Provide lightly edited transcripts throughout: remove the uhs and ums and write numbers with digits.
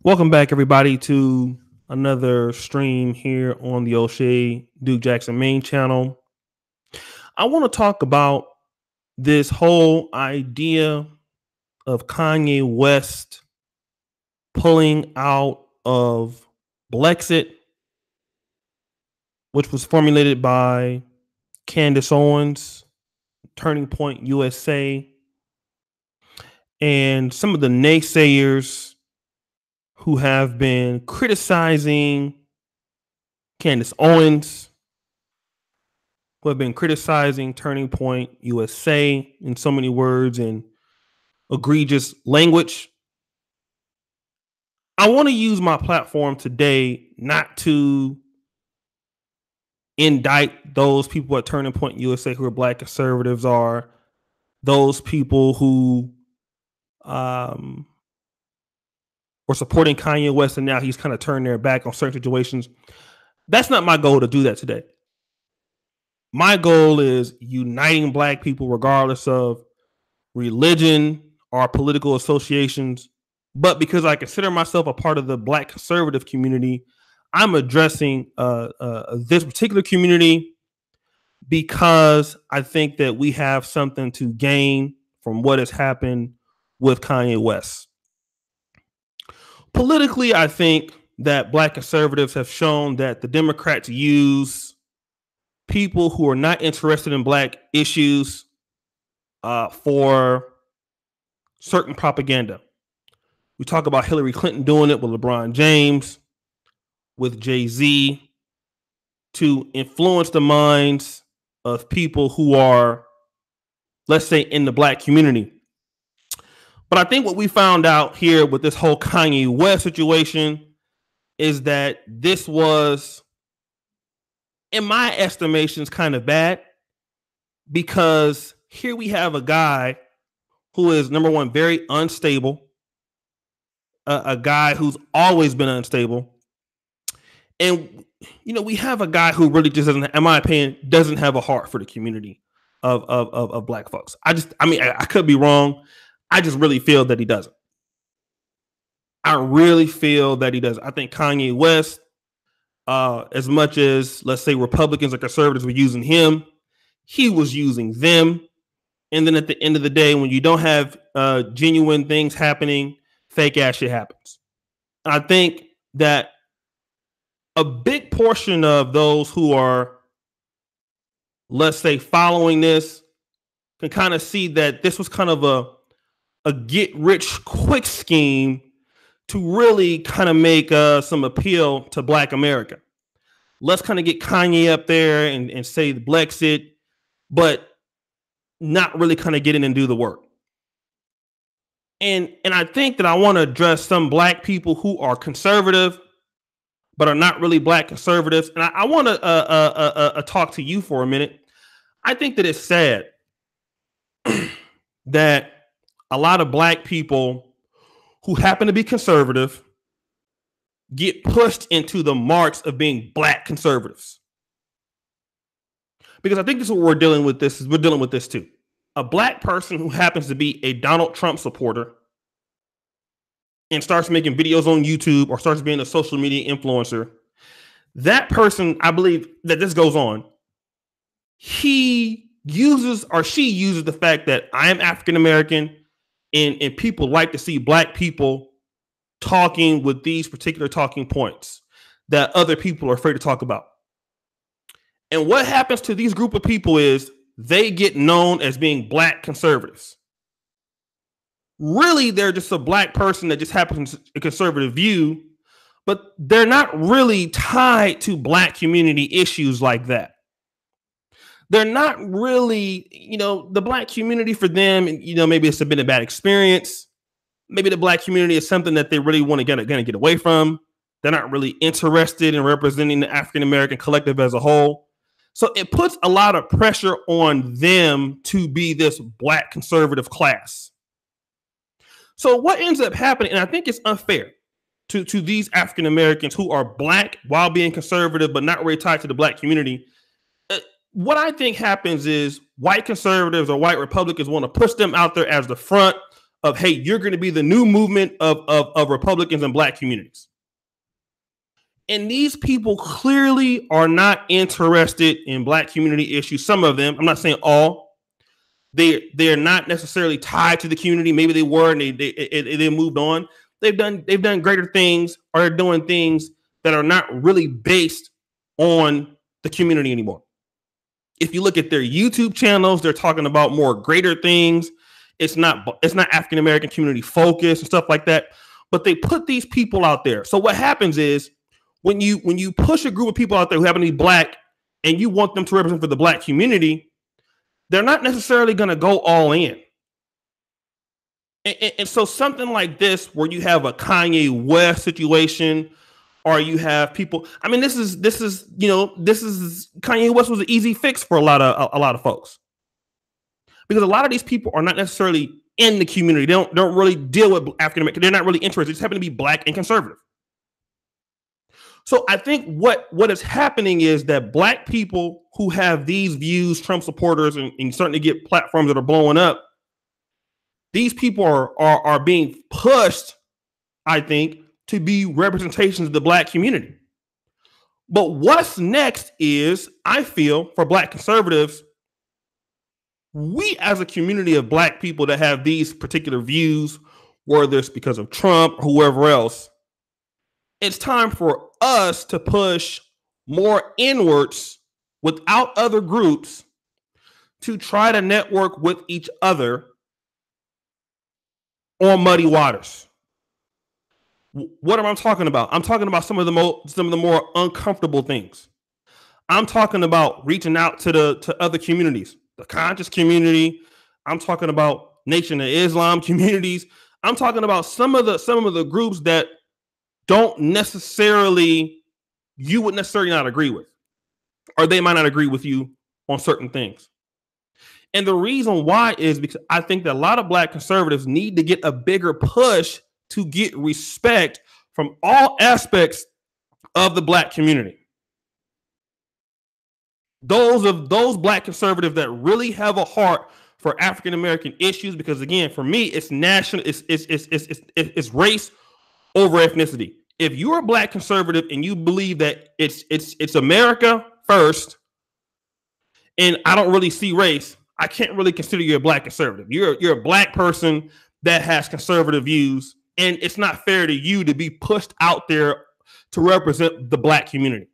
Welcome back, everybody, to another stream here on the O'Shea Duke Jackson main channel. I want to talk about this whole idea of Kanye West pulling out of Blexit, which was formulated by Candace Owens, Turning Point USA, and some of the naysayers who have been criticizing Candace Owens, who have been criticizing Turning Point USA in so many words and egregious language. I want to use my platform today not to indict those people at Turning Point USA who are Black conservatives, or those people who were supporting Kanye West and now he's kind of turned their back on certain situations. That's not my goal to do that today. My goal is uniting Black people regardless of religion or political associations. But because I consider myself a part of the Black conservative community, I'm addressing this particular community because I think that we have something to gain from what has happened with Kanye West. Politically, I think that Black conservatives have shown that the Democrats use people who are not interested in Black issues for certain propaganda. We talk about Hillary Clinton doing it with LeBron James, with Jay-Z, to influence the minds of people who are, let's say, in the Black community. But I think what we found out here with this whole Kanye West situation is that this was, in my estimations, kind of bad, because here we have a guy who is, number one, very unstable, a guy who's always been unstable. And, we have a guy who really just doesn't, in my opinion, doesn't have a heart for the community of Black folks. I could be wrong. I just really feel that he doesn't. I really feel that he doesn't. I think Kanye West, as much as, let's say, Republicans or conservatives were using him, he was using them. And then at the end of the day, when you don't have genuine things happening, fake ass shit happens. And I think that a big portion of those who are, let's say, following this can kind of see that this was kind of a get rich quick scheme to really kind of make some appeal to Black America. Let's kind of get Kanye up there and say the Blexit, but not really kind of get in and do the work. And I think that I want to address some Black people who are conservative, but are not really Black conservatives. And I want to talk to you for a minute. I think that it's sad that a lot of Black people who happen to be conservative get pushed into the marks of being Black conservatives. Because I think this is what we're dealing with. We're dealing with this too. A Black person who happens to be a Donald Trump supporter and starts making videos on YouTube or starts being a social media influencer, that person, I believe that this goes on, he uses or she uses the fact that I am African American and people like to see Black people talking with these particular talking points that other people are afraid to talk about. And what happens to these group of people is they get known as being Black conservatives. Really, they're just a Black person that just happens a conservative view, but they're not really tied to Black community issues like that. They're not really, the Black community for them, maybe it's been a bad experience. Maybe the Black community is something that they really want to get away from. They're not really interested in representing the African American collective as a whole. So it puts a lot of pressure on them to be this Black conservative class. So what ends up happening, and I think it's unfair to these African Americans who are Black while being conservative, but not really tied to the Black community. What I think happens is white conservatives or white Republicans want to push them out there as the front of, hey, you're going to be the new movement of Republicans and black communities. And these people clearly are not interested in black community issues. Some of them, I'm not saying all, they're not necessarily tied to the community. Maybe they were and they moved on. They've done greater things, or they're doing things that are not really based on the community anymore. If you look at their YouTube channels, they're talking about more greater things. It's not African American community focused and stuff like that. But they put these people out there. So what happens is when you push a group of people out there who happen to be black and you want them to represent for the black community, they're not necessarily going to go all in. And so something like this, where you have a Kanye West situation, or you have people. I mean, this is Kanye West was an easy fix for a lot of folks, because a lot of these people are not necessarily in the community. They don't really deal with African American. They're not really interested. They just happen to be black and conservative. So I think what is happening is that black people who have these views, Trump supporters, and starting to get platforms that are blowing up, these people are being pushed, I think, to be representations of the black community. But what's next is, I feel, for black conservatives, we as a community of black people that have these particular views, whether it's because of Trump or whoever else, it's time for us to push more inwards without other groups to try to network with each other on muddy waters. What am I talking about? I'm talking about some of the more uncomfortable things. I'm talking about reaching out to other communities, the conscious community. I'm talking about Nation of Islam communities. I'm talking about some of the groups that you would necessarily not agree with, or they might not agree with you on certain things. And the reason why is because I think that a lot of black conservatives need to get a bigger push to get respect from all aspects of the black community. Those black conservatives that really have a heart for African American issues, because again, for me, it's national, it's race over ethnicity. If you're a black conservative and you believe that it's America first, and I don't really see race, I can't really consider you a black conservative. You're a black person that has conservative views, and it's not fair to you to be pushed out there to represent the black community.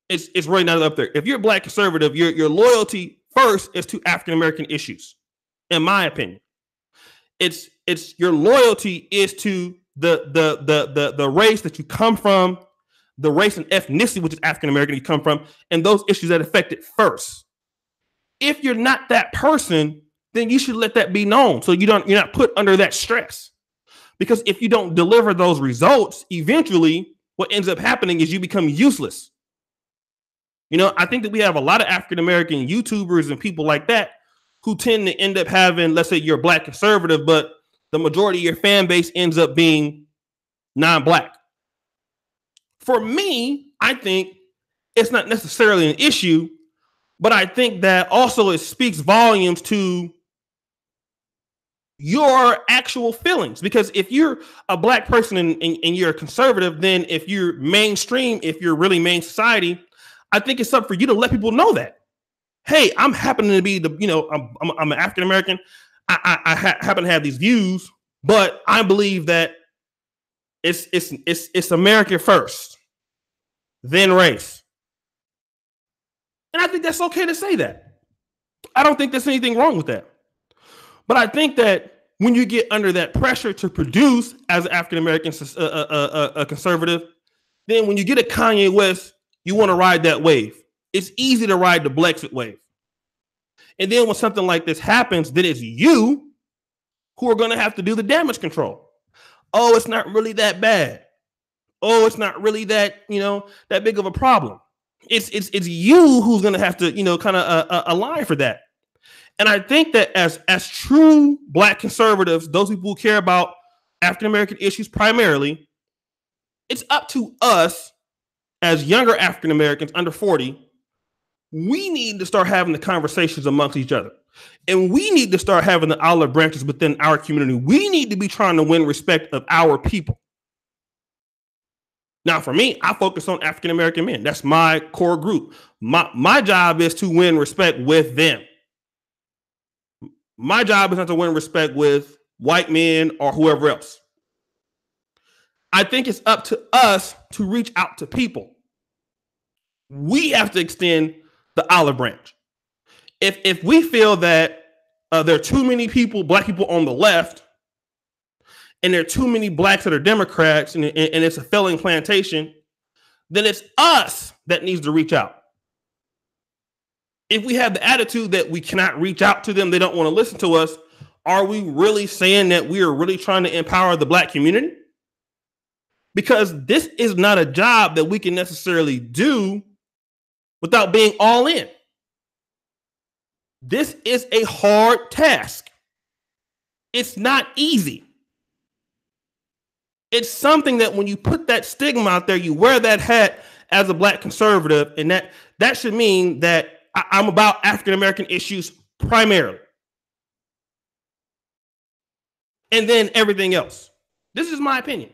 It's really not up there. If you're a black conservative, your loyalty first is to African American issues, in my opinion. It's your loyalty is to the race that you come from, the race and ethnicity, which is African American, you come from, and those issues that affect it first. If you're not that person, then you should let that be known, so you're not put under that stress. Because if you don't deliver those results, eventually what ends up happening is you become useless. I think that we have a lot of African American YouTubers and people like that who tend to end up having, let's say you're a black conservative, but the majority of your fan base ends up being non-black. For me, I think it's not necessarily an issue, but I think that also it speaks volumes to your actual feelings. Because if you're a black person and you're a conservative, then if you're mainstream, if you're really main society, I think it's up for you to let people know that, hey, I'm happening to be I'm an African American. I happen to have these views, but I believe that it's America first, then race. And I think that's okay to say that. I don't think there's anything wrong with that. But I think that when you get under that pressure to produce as an African American conservative, then when you get a Kanye West, you want to ride that wave. It's easy to ride the Blexit wave. And then when something like this happens, then it's you who are going to have to do the damage control. Oh, it's not really that bad. Oh, it's not really that big of a problem. It's you who's going to have to kind of align for that. And I think that as true black conservatives, those people who care about African American issues primarily, it's up to us as younger African Americans under 40. We need to start having the conversations amongst each other. And we need to start having the olive branches within our community. We need to be trying to win respect of our people. Now, for me, I focus on African American men. That's my core group. My job is to win respect with them. My job is not to win respect with white men or whoever else. I think it's up to us to reach out to people. We have to extend the olive branch. If we feel that there are too many people, black people on the left, and there are too many blacks that are Democrats, and it's a failing plantation, then it's us that needs to reach out. If we have the attitude that we cannot reach out to them, they don't want to listen to us, are we really saying that we are really trying to empower the black community? Because this is not a job that we can necessarily do without being all in. This is a hard task. It's not easy. It's something that when you put that stigma out there, you wear that hat as a black conservative, and that should mean that I'm about African American issues primarily. And then everything else. This is my opinion.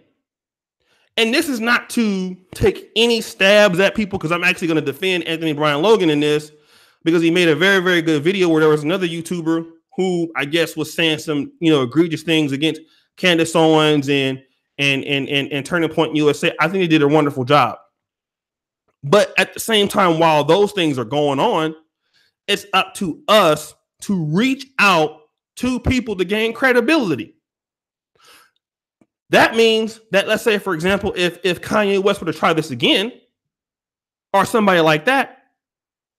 And this is not to take any stabs at people, because I'm actually going to defend Anthony Brian Logan in this, because he made a very, very good video where there was another YouTuber who I guess was saying some, egregious things against Candace Owens and Turning Point USA. I think he did a wonderful job. But at the same time, while those things are going on, it's up to us to reach out to people to gain credibility. That means that, let's say, for example, if Kanye West were to try this again, or somebody like that,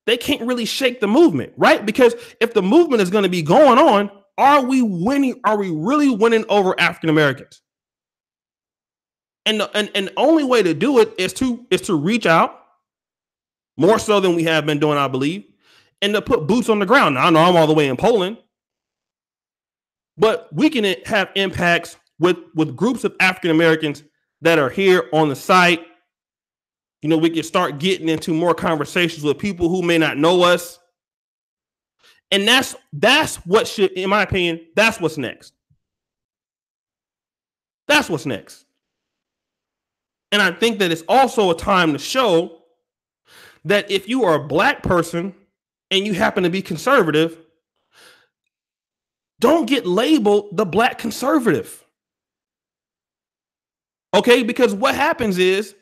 they can't really shake the movement, right? Because if the movement is going to be going on, are we winning? Are we really winning over African Americans? And the only way to do it is to reach out more so than we have been doing, I believe, and to put boots on the ground. Now, I know I'm all the way in Poland, but we can have impacts with groups of African Americans that are here on the site. We can start getting into more conversations with people who may not know us. And that's what should, in my opinion, that's what's next. That's what's next. And I think that it's also a time to show that if you are a black person and you happen to be conservative, don't get labeled the black conservative. Okay, because what happens is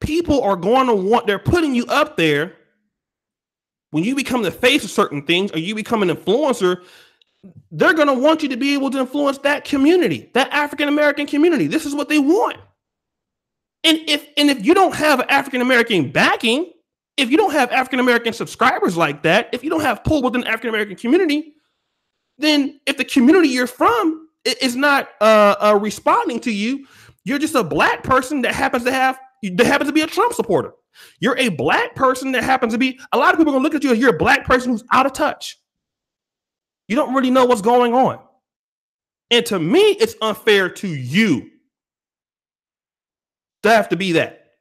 people are going to they're putting you up there. When you become the face of certain things, or you become an influencer, they're going to want you to be able to influence that community, that African American community. This is what they want. And if you don't have African American backing, if you don't have African American subscribers like that, if you don't have pull within the African American community, then if the community you're from is not responding to you, you're just a black person that happens to be a Trump supporter. You're a black person that happens to be, a lot of people are going to look at you as you're a black person who's out of touch. You don't really know what's going on. And to me, it's unfair to you to have to be that.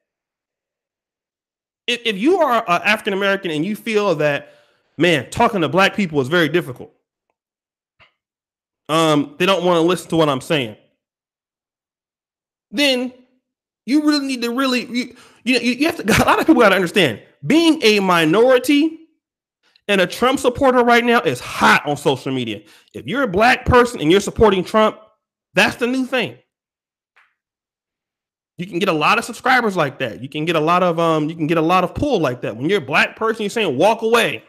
If you are African American and you feel that, man, talking to black people is very difficult, they don't want to listen to what I'm saying, then you really need to you have to, a lot of people got to understand, being a minority and a Trump supporter right now is hot on social media. If you're a black person and you're supporting Trump, that's the new thing. You can get a lot of subscribers like that. You can get a lot of pull like that. When you're a black person, you're saying walk away.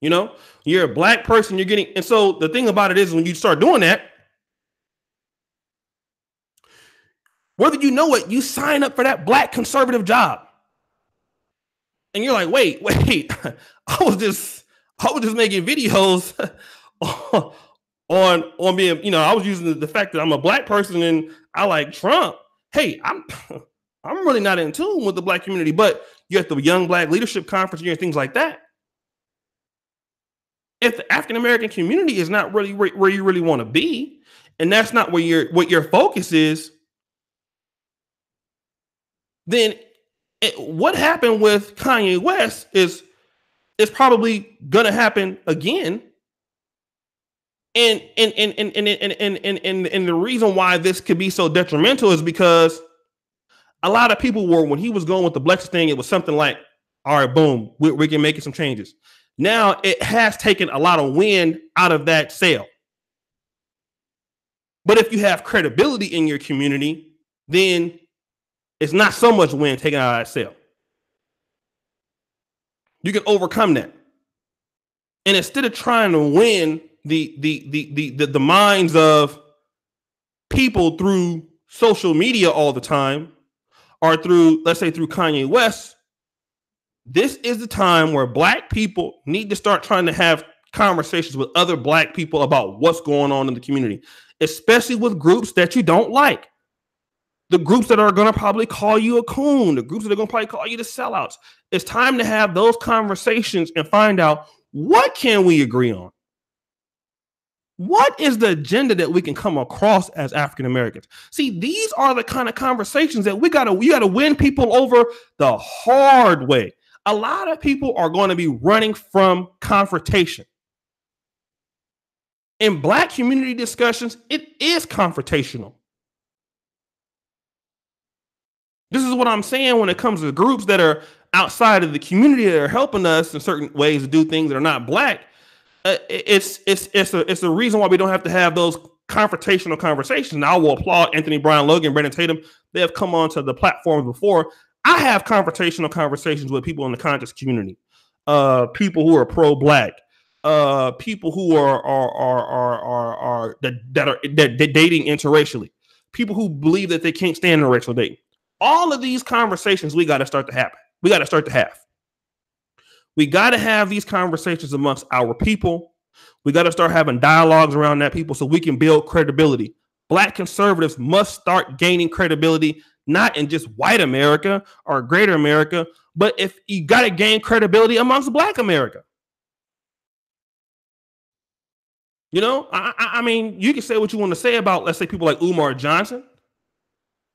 You're a black person, you're getting, and so the thing about it is when you start doing that, whether you know it, you sign up for that black conservative job. And you're like, wait, I was just making videos on being, I was using the fact that I'm a black person and I like Trump. Hey, I'm really not in tune with the black community, but you're at the Young Black Leadership Conference, you're things like that. If the African American community is not really where you really want to be, and that's not what your focus is, then what happened with Kanye West is it's probably gonna happen again. And the reason why this could be so detrimental is because a lot of people were, when he was going with the Blexit thing, it was something like, all right, boom, we can make some changes. Now it has taken a lot of wind out of that sail. But if you have credibility in your community, then it's not so much wind taken out of that sail. You can overcome that. And instead of trying to win the minds of people through social media all the time, or through, let's say, through Kanye West, this is the time where Black people need to start trying to have conversations with other Black people about what's going on in the community, especially with groups that you don't like. The groups that are going to probably call you a coon, the groups that are going to probably call you the sellouts. It's time to have those conversations and find out, what can we agree on? What is the agenda that we can come across as African Americans? See, these are the kind of conversations that we gotta win people over the hard way. A lot of people are going to be running from confrontation. In Black community discussions, it is confrontational. This is what I'm saying when it comes to groups that are outside of the community that are helping us in certain ways to do things that are not Black. It's a reason why we don't have to have those confrontational conversations. And I will applaud Anthony Brown, Logan, Brandon Tatum. They have come onto the platforms before. I have confrontational conversations with people in the conscious community, people who are pro-Black, people who are dating interracially, people who believe that they can't stand interracial dating. All of these conversations we got to start to happen. We got to start to have. We got to have these conversations amongst our people. We got to start having dialogues around that people so we can build credibility. Black conservatives must start gaining credibility, not in just white America or greater America, but if you got to gain credibility amongst Black America. You know, I mean, you can say what you want to say about, let's say, people like Umar Johnson.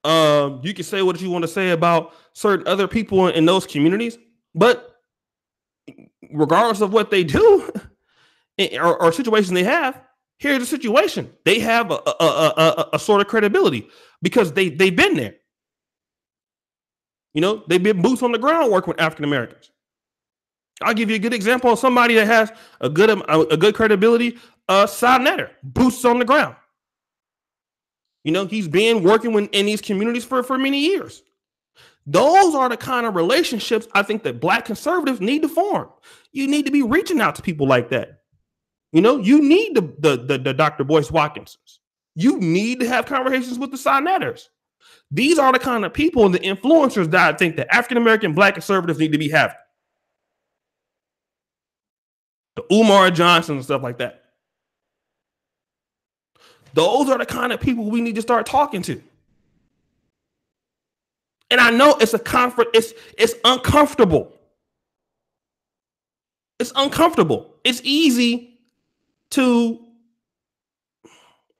You can say what you want to say about certain other people in those communities, but regardless of what they do or situation they have, here's the situation. They have a sort of credibility because they've been there. You know, they've been boots on the ground working with African Americans. I'll give you a good example of somebody that has a good credibility. Sal Netter, boots on the ground. You know, he's been working in these communities for many years. Those are the kind of relationships I think that Black conservatives need to form. You need to be reaching out to people like that. You know, you need the Dr. Boyce Watkinsons. You need to have conversations with the Sinetters. These are the kind of people and the influencers that I think that African-American Black conservatives need to be having. The Umar Johnson and stuff like that. Those are the kind of people we need to start talking to. And I know it's it's uncomfortable. It's uncomfortable. It's easy to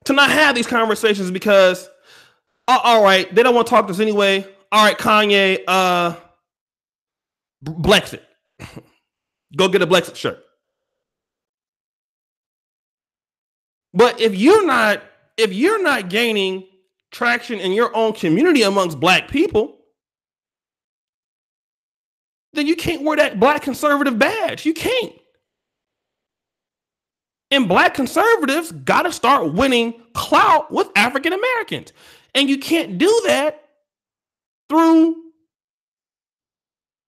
not have these conversations because, all right, they don't want to talk to us anyway. All right, Kanye, Blexit. Go get a Blexit shirt. But if you're not gaining traction in your own community amongst Black people, then you can't wear that Black conservative badge. You can't. And Black conservatives got to start winning clout with African Americans. And you can't do that through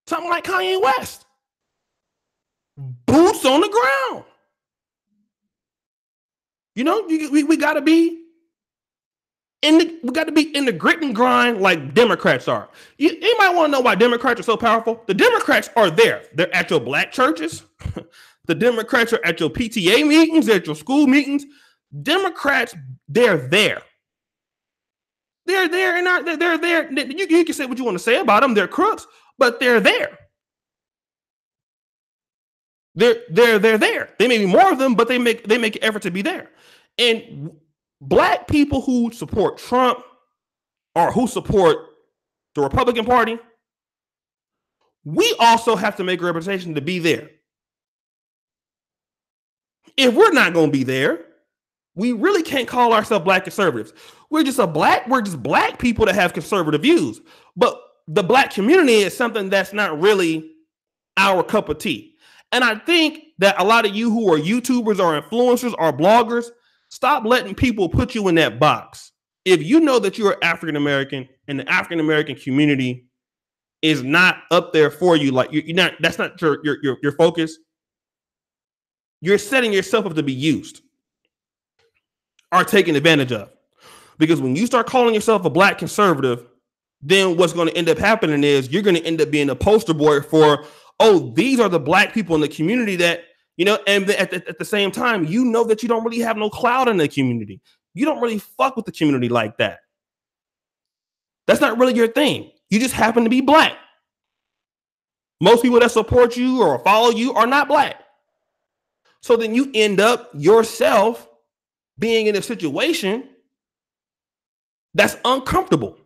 something like Kanye West. Boots on the ground. You know, we got to be in the grit and grind like Democrats are. You might want to know why Democrats are so powerful. The Democrats are there. They're at your Black churches. The Democrats are at your PTA meetings, at your school meetings. Democrats, they're there. They're there and they're there. You can say what you want to say about them. They're crooks, but they're there. They're there. They may be more of them, but they make an effort to be there. And Black people who support Trump or who support the Republican Party, we also have to make a representation to be there. If we're not going to be there, we really can't call ourselves black conservatives. We're just black people that have conservative views. But the black community is something that's not really our cup of tea. And I think that a lot of you who are YouTubers or influencers or bloggers, stop letting people put you in that box. If you know that you're African American and the African American community is not up there for you, like you're not, that's not your focus, you're setting yourself up to be used or taken advantage of. Because when you start calling yourself a black conservative, then what's going to end up happening is you're going to end up being a poster boy for, oh, these are the black people in the community that, you know, and at the same time, you know that you don't really have no clout in the community. You don't really fuck with the community like that. That's not really your thing. You just happen to be black. Most people that support you or follow you are not black. So then you end up yourself being in a situation that's uncomfortable.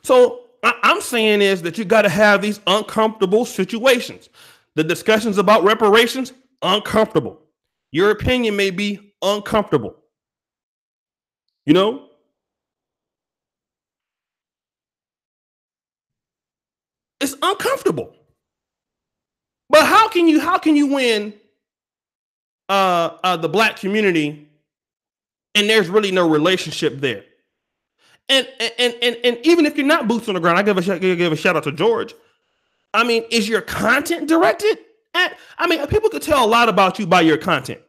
So I'm saying is that you got to have these uncomfortable situations. The discussions about reparations, uncomfortable. Your opinion may be uncomfortable. You know? It's uncomfortable. But how can you win the black community and there's really no relationship there? And even if you're not boots on the ground, I give a shout out to George. I mean, is your content directed at? I mean, people could tell a lot about you by your content.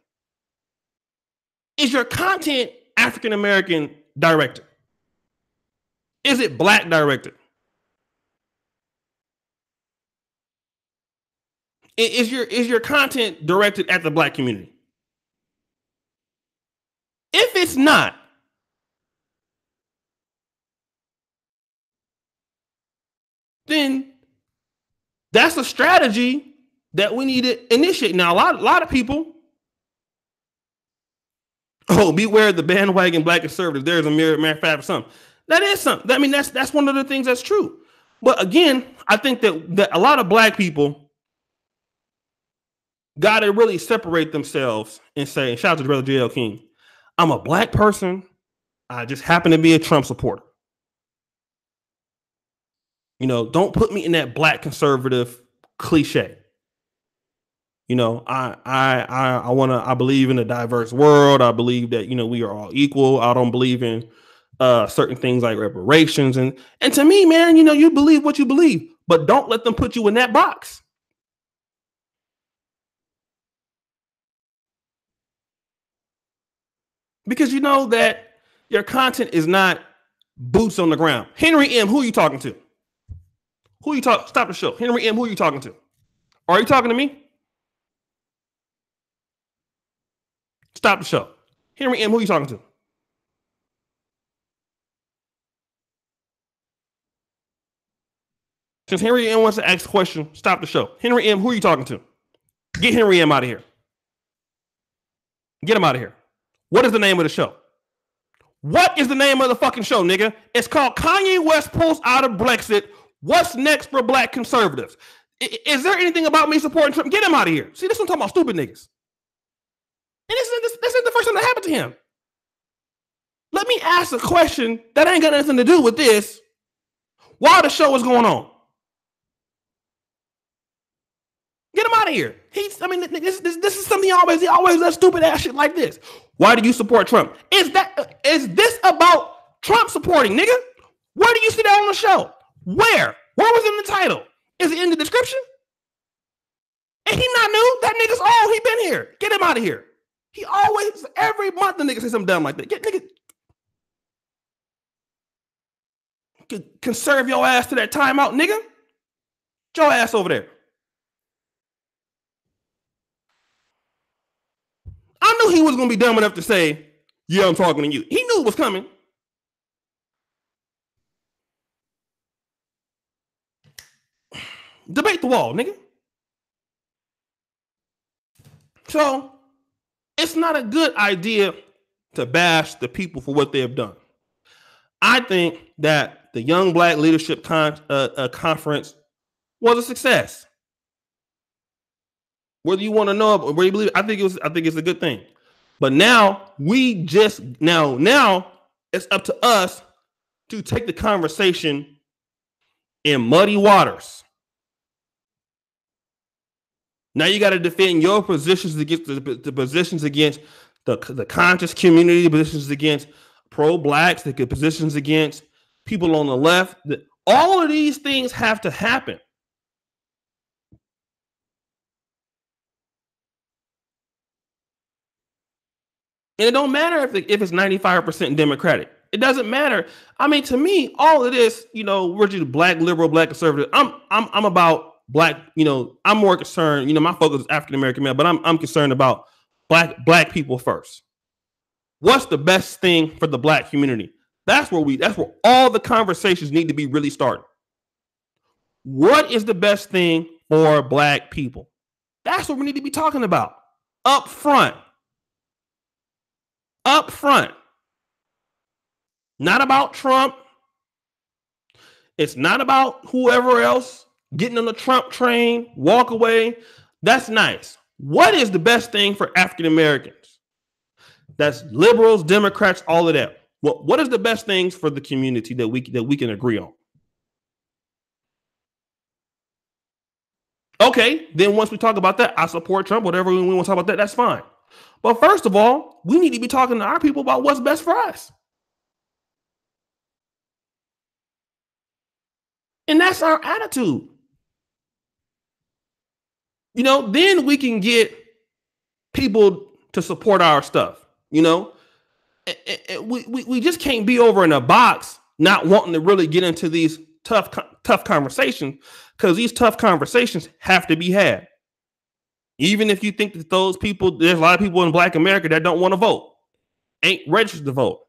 Is your content African American directed? Is it black directed? Is your content directed at the black community? If it's not, then that's a strategy that we need to initiate. Now, a lot of people, oh, beware the bandwagon black conservative. There's a mere fact of something. That is something. I mean, that's one of the things that's true. But again, I think that a lot of black people got to really separate themselves and say, shout out to Brother J.L. King, I'm a black person. I just happen to be a Trump supporter. You know, don't put me in that black conservative cliche. You know, I believe in a diverse world. I believe that, you know, we are all equal. I don't believe in certain things like reparations. And to me, man, you know, you believe what you believe, but don't let them put you in that box. Because you know that your content is not boots on the ground. Henry M., who are you talking to? Who are you talking? Stop the show. Henry M., who are you talking to? Are you talking to me? Stop the show. Henry M., who are you talking to? Since Henry M. wants to ask a question, stop the show. Henry M., who are you talking to? Get Henry M. out of here. Get him out of here. What is the name of the show? What is the name of the fucking show, nigga? It's called Kanye West Pulls Out of Blexit. What's next for black conservatives? Is there anything about me supporting Trump? Get him out of here. See, this one talking about stupid niggas. And this isn't the first time that happened to him. Let me ask a question that ain't got anything to do with this while the show is going on. Get him out of here. This is something he always does stupid ass shit like this. Why do you support Trump? Is this about Trump supporting, nigga? Where do you see that on the show? Where? Where was it in the title? Is it in the description? And he not new. That nigga's old. He been here. Get him out of here. He always, every month, the nigga say something dumb like that. Get nigga. Conserve your ass to that timeout, nigga. Get your ass over there. I knew he was going to be dumb enough to say, yeah, I'm talking to you. He knew it was coming. Debate the wall, nigga. So, it's not a good idea to bash the people for what they have done. I think that the Young Black Leadership Conference was a success. Whether you want to know or whether you believe, I think it's a good thing. But now now it's up to us to take the conversation in muddy waters. Now you got to defend your positions against the positions against the conscious community, positions against pro-blacks, the positions against people on the left. All of these things have to happen. And it don't matter if it's 95% Democratic. It doesn't matter. I mean, to me, all of this, we're just black liberal, black conservative. I'm about black. I'm more concerned. My focus is African American man, but I'm concerned about black people first. What's the best thing for the black community? That's where all the conversations need to be really started. What is the best thing for black people? That's what we need to be talking about up front. Up front. Not about Trump. It's not about whoever else getting on the Trump train, walk away. That's nice. What is the best thing for African Americans? That's liberals, Democrats, all of that. What is the best things for the community that we can agree on? Okay, then once we talk about that, I support Trump, whatever we want to talk about that, that's fine. But first of all, we need to be talking to our people about what's best for us. And that's our attitude. Then we can get people to support our stuff. We just can't be over in a box not wanting to really get into these tough conversations, because these tough conversations have to be had. Even if you think that those people, there's a lot of people in Black America that don't want to vote, ain't registered to vote.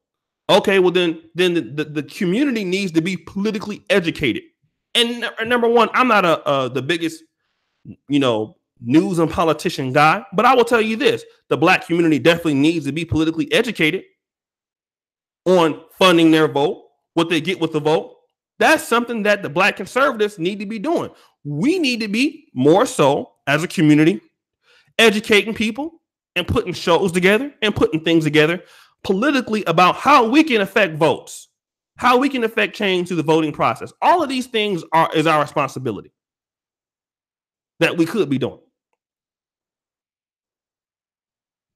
Okay, well then the community needs to be politically educated. And number one, I'm not the biggest, news and politician guy, but I will tell you this: the Black community definitely needs to be politically educated on funding their vote, what they get with the vote. That's something that the Black conservatives need to be doing. We need to be more so as a community educating people and putting shows together and putting things together politically about how we can affect votes, how we can affect change through the voting process. All of these things is our responsibility that we could be doing.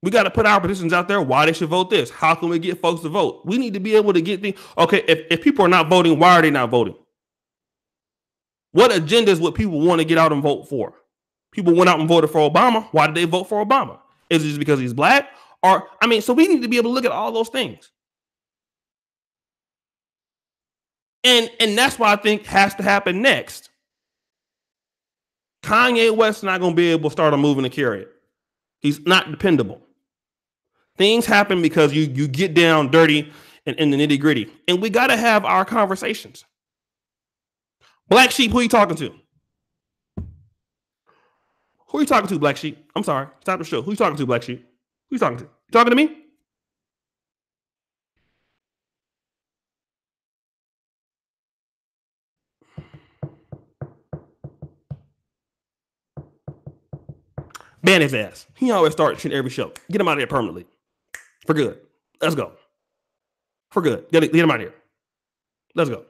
We got to put our positions out there, why they should vote this. How can we get folks to vote? We need to be able to get things. Okay, if people are not voting, why are they not voting? What agendas would people want to get out and vote for? People went out and voted for Obama. Why did they vote for Obama? Is it just because he's Black? So we need to be able to look at all those things. And that's what I think has to happen next. Kanye West is not going to be able to start a moving and carry it. He's not dependable. Things happen because you get down dirty and in the nitty gritty. And we got to have our conversations. Black Sheep, who are you talking to? Who are you talking to, Black Sheep? I'm sorry. Stop the show. Who are you talking to, Black Sheep? Who are you talking to? You talking to me? Ban his ass. He always starts every show. Get him out of here permanently. For good. Let's go. For good. Get him out of here. Let's go.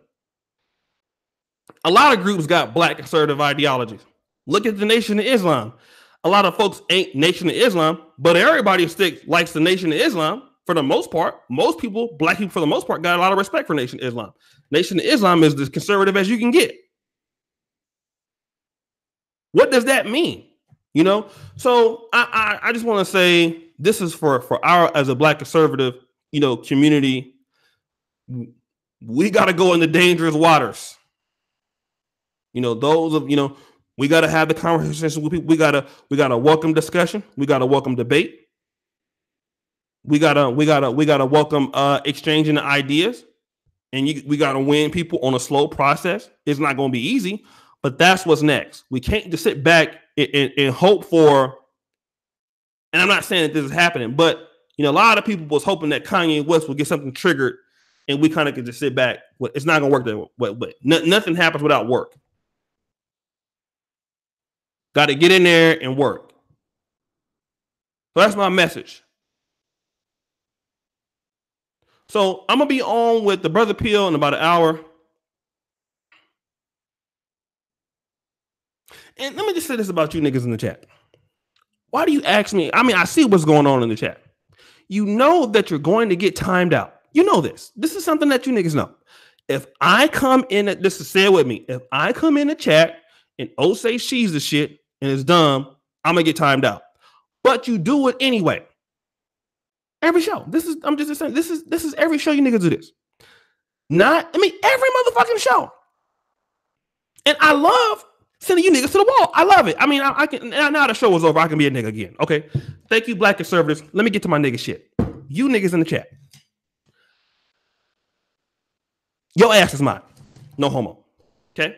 A lot of groups got Black conservative ideologies. Look at the Nation of Islam. A lot of folks ain't Nation of Islam, but everybody likes the Nation of Islam for the most part. Most people, Black people for the most part, got a lot of respect for Nation of Islam. Nation of Islam is as conservative as you can get. What does that mean? So I just want to say this is for our, as a Black conservative, community. We got to go in the dangerous waters. We got to have the conversations with people. We got to welcome discussion. We got to welcome debate. We got to welcome exchanging ideas, and we got to win people on a slow process. It's not going to be easy, but that's what's next. We can't just sit back and hope for, and I'm not saying that this is happening, but a lot of people was hoping that Kanye West would get something triggered and we kind of could just sit back. It's not going to work that way. Nothing happens without work. Got to get in there and work. So that's my message. So I'm gonna be on with the Brother Peel in about an hour. And let me just say this about you niggas in the chat. Why do you ask me? I mean, I see what's going on in the chat. You know that you're going to get timed out. You know this. This is something that you niggas know. If I come in, this is say it with me. If I come in the chat and say she's the shit and it's dumb, I'm gonna get timed out. But you do it anyway. Every show. I'm just saying. This is every show you niggas do this. Every motherfucking show. And I love sending you niggas to the wall. I love it. I mean, I can now the show is over. I can be a nigga again. Okay. Thank you, black conservatives. Let me get to my nigga shit. You niggas in the chat. Your ass is mine. No homo. Okay.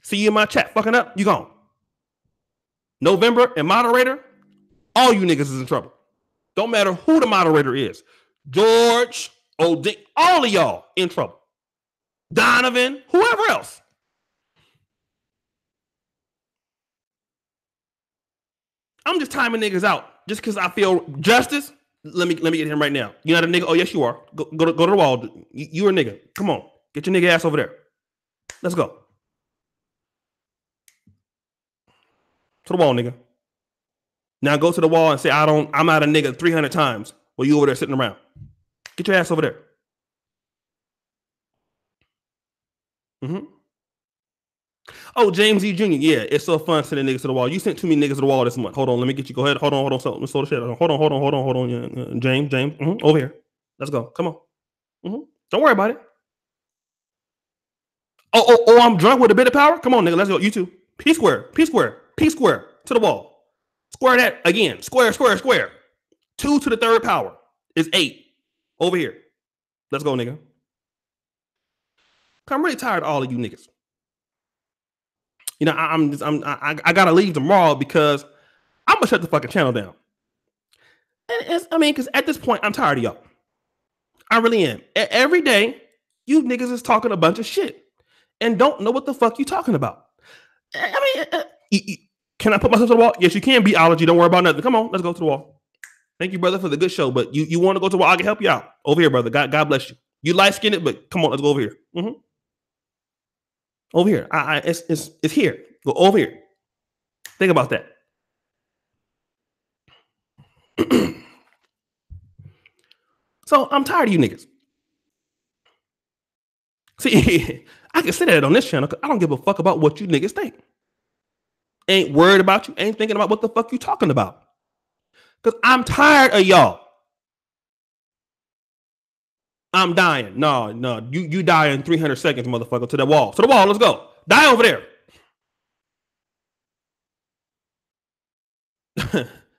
See you in my chat. Fucking up. You gone. November and moderator. All you niggas is in trouble. Don't matter who the moderator is. George, O'Dick, all of y'all in trouble. Donovan, whoever else. I'm just timing niggas out just because I feel justice. Let me get him right now. You not a nigga? Oh, yes, you are. Go to the wall. You a nigga. Come on. Get your nigga ass over there. Let's go. To the wall, nigga. Now go to the wall and say, I'm not a nigga 300 times while you over there sitting around. Get your ass over there. Mm-hmm. Oh, James E. Jr. Yeah, it's so fun sending niggas to the wall. You sent too many niggas to the wall this month. Hold on, let me get you. Go ahead. Hold on. So, let's slow the shit. Hold on. James. Mm-hmm. Over here. Let's go. Come on. Mm-hmm. Don't worry about it. Oh, I'm drunk with a bit of power? Come on, nigga. Let's go. You two. P square. To the wall. Square that again. Square. 2 to the third power is 8. Over here. Let's go, nigga. I'm really tired of all of you niggas. You know, I gotta leave tomorrow because I'm gonna shut the fucking channel down. And because at this point, I'm tired of y'all. I really am. Every day, you niggas is talking a bunch of shit and don't know what the fuck you talking about. Can I put myself to the wall? Yes, you can. Beology. Don't worry about nothing. Come on, let's go to the wall. Thank you, brother, for the good show. But you want to go to the wall? I can help you out. Over here, brother. God bless you. You light skinned, but come on, let's go over here. Mm-hmm. Over here. It's here. Go over here. Think about that. So I'm tired of you niggas. See, I can say that on this channel because I don't give a fuck about what you niggas think. Ain't worried about you. Ain't thinking about what the fuck you talking about. Because I'm tired of y'all. I'm dying. No. You die in 300 seconds, motherfucker. To the wall. Let's go. Die over there.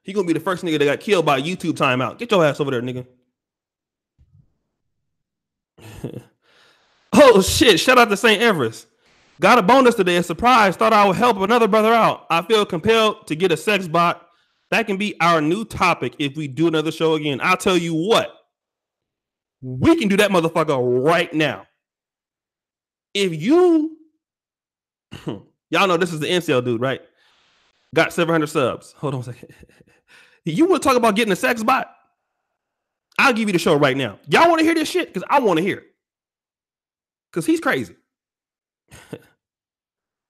He gonna be the first nigga that got killed by YouTube timeout. Get your ass over there, nigga. Oh shit! Shout out to St. Everest. Got a bonus today. A surprise. Thought I would help another brother out. I feel compelled to get a sex bot. That can be our new topic if we do another show again. I'll tell you what. We can do that motherfucker right now. If you, y'all know this is the incel dude, right? Got 700 subs. Hold on a second. You want to talk about getting a sex bot? I'll give you the show right now. Y'all want to hear this shit? Because I want to hear it. Because he's crazy.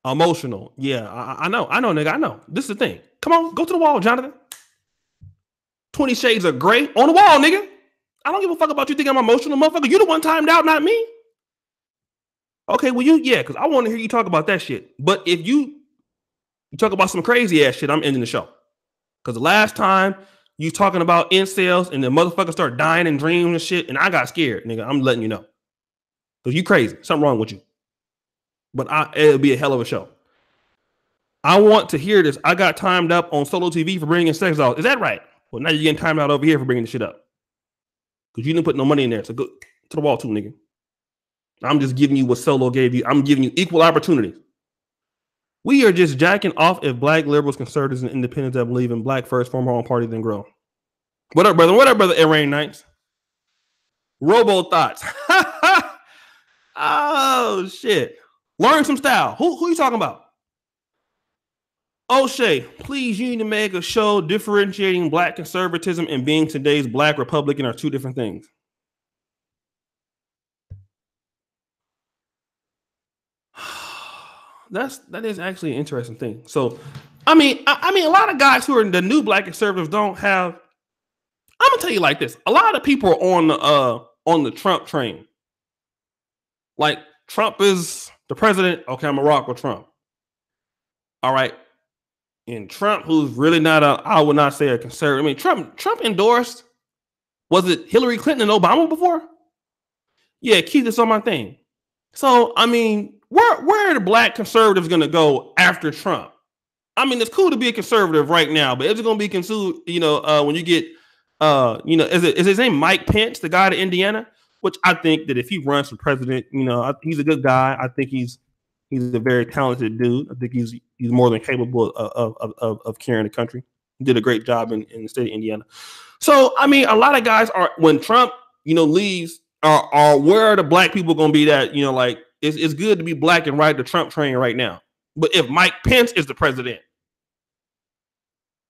Emotional. Yeah, I know, nigga. I know. This is the thing. Come on, go to the wall, Jonathan. 20 Shades of Grey on the wall, nigga. I don't give a fuck about you thinking I'm emotional, motherfucker. You the one timed out, not me. Okay, well, because I want to hear you talk about that shit. But if you talk about some crazy ass shit, I'm ending the show. Because the last time you talking about incels and the motherfuckers start dying in dreams and shit, and I got scared, nigga. I'm letting you know. Because you crazy. Something wrong with you. But it'll be a hell of a show. I want to hear this. I got timed up on Solo TV for bringing sex dolls. Is that right? Well, now you're getting timed out over here for bringing the shit up. Because you didn't put no money in there. So go to the wall too, nigga. I'm just giving you what Solo gave you. I'm giving you equal opportunity. We are just jacking off if black liberals, conservatives, and independents that believe in black first, form our own party, then grow. What up, brother? What up, brother? It Rain Nights. Robo thoughts. Oh, shit. Learn some style. Who you talking about? O'Shea, please, you need to make a show differentiating black conservatism and being today's black Republican are two different things. That is actually an interesting thing. So, I mean, a lot of guys who are the new black conservatives don't have. I'm gonna tell you like this: a lot of people are on the Trump train. Like Trump is the president. Okay, I'm gonna rock with Trump. All right, and Trump, who's really not I would not say a conservative. I mean, Trump endorsed. Was it Hillary Clinton and Obama before? Yeah, keep this on my thing. So, I mean, where are the black conservatives gonna go after Trump? I mean, it's cool to be a conservative right now, but it's going to be consumed, when you get, is his name Mike Pence, the guy to Indiana? Which I think that if he runs for president, he's a good guy. I think he's a very talented dude. I think he's more than capable of carrying the country. He did a great job in the state of Indiana. So, I mean, a lot of guys are, when Trump, leaves, are where are the black people going to be that, like, it's good to be black and ride the Trump train right now. But if Mike Pence is the president,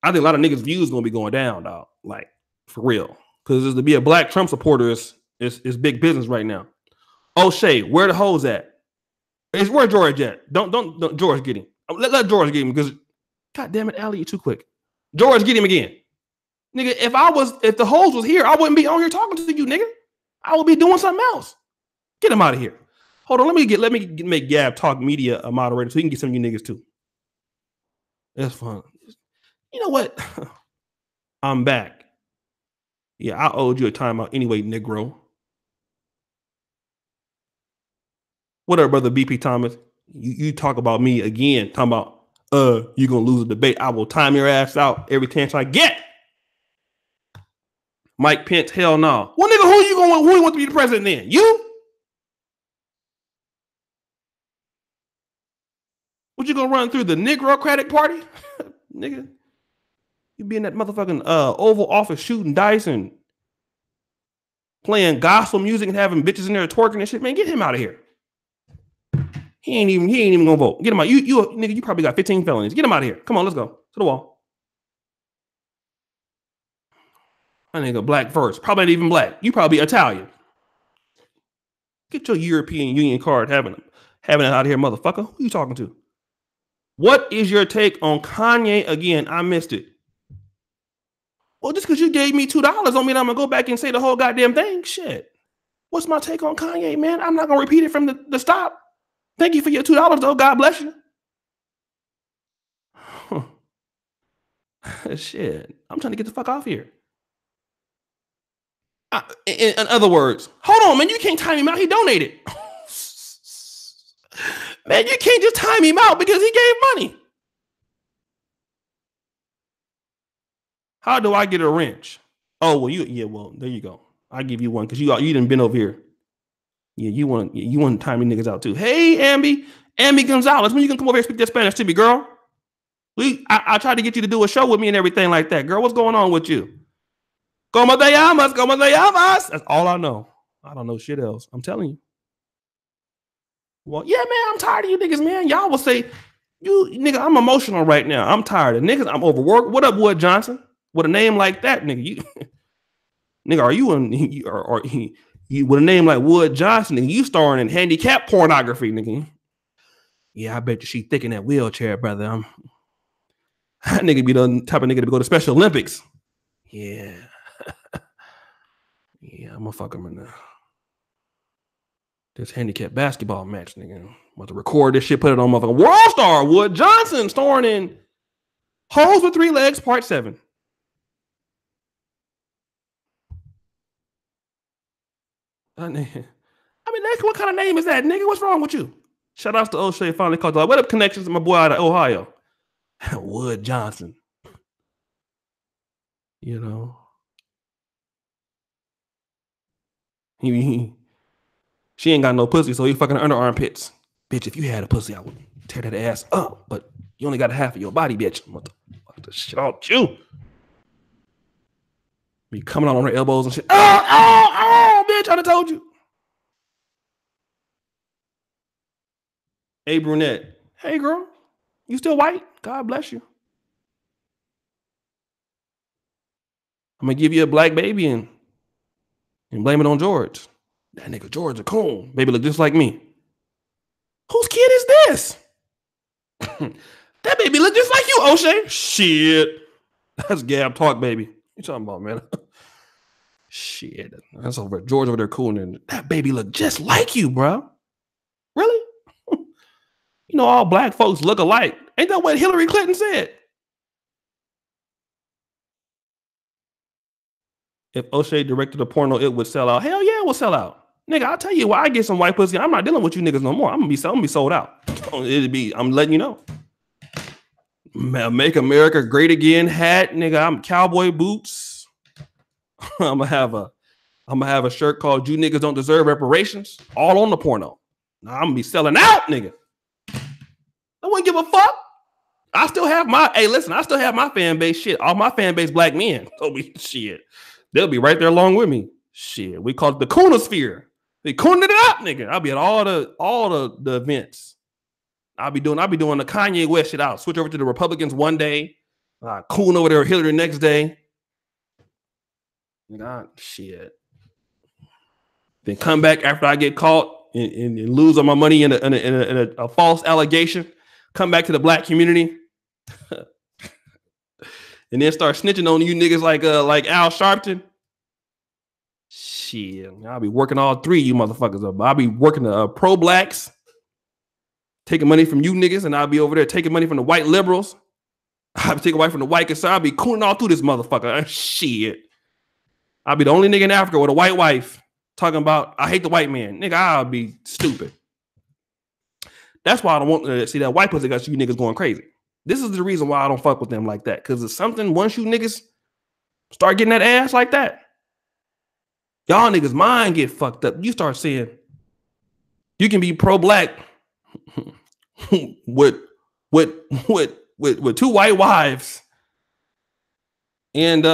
I think a lot of niggas' views gonna be going down, dog. Like for real, because to be a black Trump supporter is big business right now. O'Shea, where the hoes at? Is where George at? Don't George get him. Let George get him because, god damn it, Allie, you too quick. George, get him again, nigga. If the hoes was here, I wouldn't be on here talking to you, nigga. I would be doing something else. Get him out of here. Hold on, let me make Gab Talk Media a moderator so he can get some of you niggas too. That's fun. You know what? I'm back. Yeah, I owed you a timeout anyway, Negro. What up, brother BP Thomas? You talk about me again, talking about you're gonna lose a debate. I will time your ass out every chance I get. Mike Pence, hell no. Well, nigga, who you want to be the president then? You? What you gonna run through the Negrocratic Party? Nigga. You be in that motherfucking Oval Office shooting dice and playing gospel music and having bitches in there twerking and shit. Man, get him out of here. He ain't even gonna vote. Get him out. You nigga, you probably got 15 felonies. Get him out of here. Come on, let's go to the wall. I nigga black first. Probably not even black. You probably Italian. Get your European Union card having it out of here, motherfucker. Who you talking to? What is your take on Kanye again? I missed it. Well, just because you gave me $2 don't mean I'm gonna go back and say the whole goddamn thing. Shit. What's my take on Kanye, man? I'm not gonna repeat it from the stop. Thank you for your $2, though. God bless you. Huh. Shit. I'm trying to get the fuck off here. In other words, hold on, man. You can't time him out. He donated. Man, you can't just time him out because he gave money. How do I get a wrench? Oh, well, there you go. I'll give you one because you didn't been over here. Yeah, you want to time me niggas out too. Hey, Ambi Gonzalez, when you can come over here and speak that Spanish to me, girl? I tried to get you to do a show with me and everything like that, girl. What's going on with you? Como te llamas? Como te llamas? That's all I know. I don't know shit else. I'm telling you. Well, yeah, man, I'm tired of you niggas, man. Y'all will say, nigga, I'm emotional right now. I'm tired of niggas. I'm overworked. What up, Wood Johnson? With a name like that, nigga, nigga, are you with a name like Wood Johnson? Nigga, you starring in handicap pornography, nigga. Yeah, I bet you she thick in that wheelchair, brother. That nigga be the type of nigga to go to Special Olympics. Yeah. Yeah, I'm gonna fuck him in there. This handicap basketball match, nigga. I'm about to record this shit, put it on motherfucking World Star. Wood Johnson starring in Hoes with Three Legs, Part 7. I mean, what kind of name is that, nigga? What's wrong with you? Shout outs to O'Shea finally called. What up, connections to my boy out of Ohio? Wood Johnson. You know. She ain't got no pussy, so he fucking under armpits. Bitch, if you had a pussy, I would tear that ass up. But you only got a half of your body, bitch. What the shit out you? Be coming out on her elbows and shit. Oh, bitch, I done told you. Hey, brunette. Hey, girl. You still white? God bless you. I'm gonna give you a black baby and blame it on George. That nigga George a coon. Baby look just like me. Whose kid is this? That baby look just like you, O'Shea. Shit. That's Gab talk, baby. You talking about, man? Shit. That's over George over there cooling. That baby look just like you, bro. Really? You know, all black folks look alike. Ain't that what Hillary Clinton said? If O'Shea directed a porno, it would sell out. Hell yeah, it would sell out. Nigga, I'll tell you why I get some white pussy. I'm not dealing with you niggas no more. I'm gonna be sold out. I'm letting you know. Make America Great Again hat, nigga. I'm cowboy boots. I'm gonna have a shirt called "You Niggas Don't Deserve Reparations," all on the porno. Now I'm gonna be selling out, nigga. I wouldn't give a fuck. I still have my fan base. Shit, all my fan base black men. So shit, they'll be right there along with me. Shit, we call it the Coonosphere. They cooning it up, nigga. I'll be at all the events. I'll be doing the Kanye West shit. I'll switch over to the Republicans one day. Coon over there with Hillary the next day. God, shit. Then come back after I get caught and lose all my money in a false allegation. Come back to the black community. And then start snitching on you niggas like Al Sharpton. Shit, I'll be working all three of you motherfuckers up. I'll be working the pro-blacks, taking money from you niggas, and I'll be over there taking money from the white liberals. I'll be taking away from the white conservatives. I'll be cooning all through this motherfucker. Shit. I'll be the only nigga in Africa with a white wife talking about, I hate the white man. Nigga, I'll be stupid. That's why I don't want to see that white pussy got you niggas going crazy. This is the reason why I don't fuck with them like that. Because it's something, once you niggas start getting that ass like that, y'all niggas mind get fucked up. You start saying you can be pro-black with two white wives, and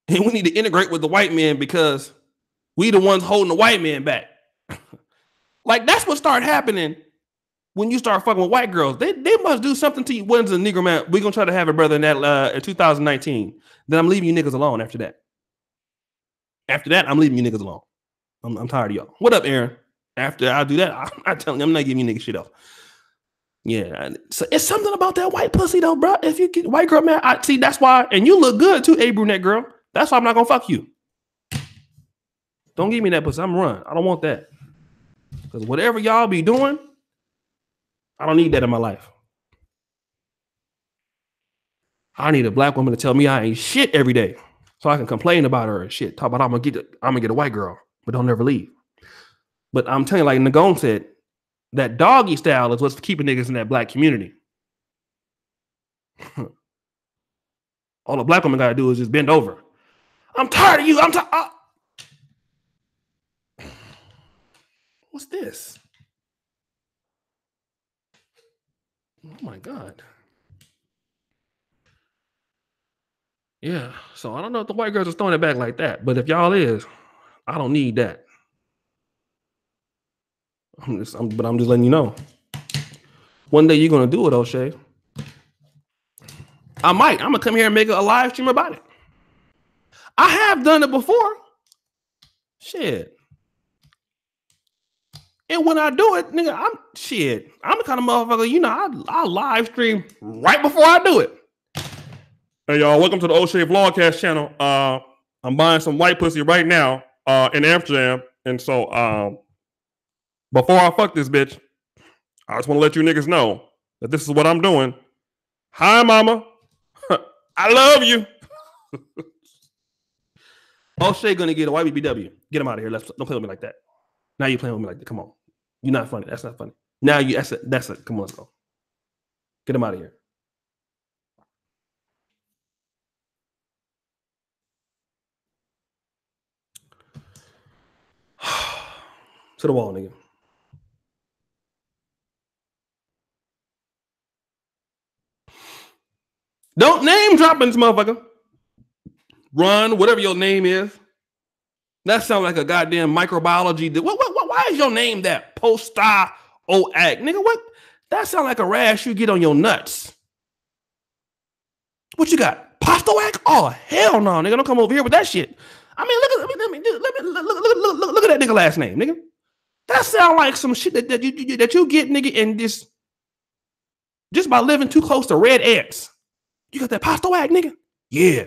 we need to integrate with the white man because we the ones holding the white man back. Like that's what started happening when you start fucking with white girls. They must do something to you. When's the Negro man? We're gonna try to have a brother in that in 2019. Then I'm leaving you niggas alone after that. After that, I'm leaving you niggas alone. I'm tired of y'all. What up, Aaron? After I do that, I tell you, I'm not giving you niggas shit off. Yeah, so it's something about that white pussy though, bro. If you get white girl, man, I see that's why. And you look good too, a brunette girl. That's why I'm not gonna fuck you. Don't give me that pussy. I'm run. I don't want that. Because whatever y'all be doing, I don't need that in my life. I need a black woman to tell me I ain't shit every day, so I can complain about her and shit. Talk about I'm gonna get a white girl, but don't never leave. But I'm telling you, like Nagone said, that doggy style is what's keeping niggas in that black community. All the black woman gotta do is just bend over. I'm tired of you. What's this? Oh my God. Yeah. So I don't know if the white girls are throwing it back like that, but if y'all is, I don't need that. I'm just letting you know. One day you're gonna do it, O'Shea. I might. I'm gonna come here and make a live stream about it. I have done it before. Shit. And when I do it, nigga, I'm the kind of motherfucker, you know, I live stream right before I do it. Hey y'all, welcome to the O'Shea Vlogcast channel. I'm buying some white pussy right now in Amsterdam. And so before I fuck this bitch, I just want to let you niggas know that this is what I'm doing. Hi, mama. I love you. O'Shea gonna get a white BBW. Get him out of here. Don't play with me like that. Now you're playing with me like that. Come on. You're not funny. That's not funny. Now that's it. Come on, let's go. Get him out of here. To the wall, nigga. Don't name drop this motherfucker. Run, whatever your name is. That sounds like a goddamn microbiology. Why is your name that? Post-star-o-act. Nigga, what? That sounds like a rash you get on your nuts. What you got? Postolac? Oh hell no, nigga! Don't come over here with that shit. I mean, look at that nigga last name, nigga. That sound like some shit that you get, nigga, and just by living too close to red ants. You got that Postolac, nigga? Yeah.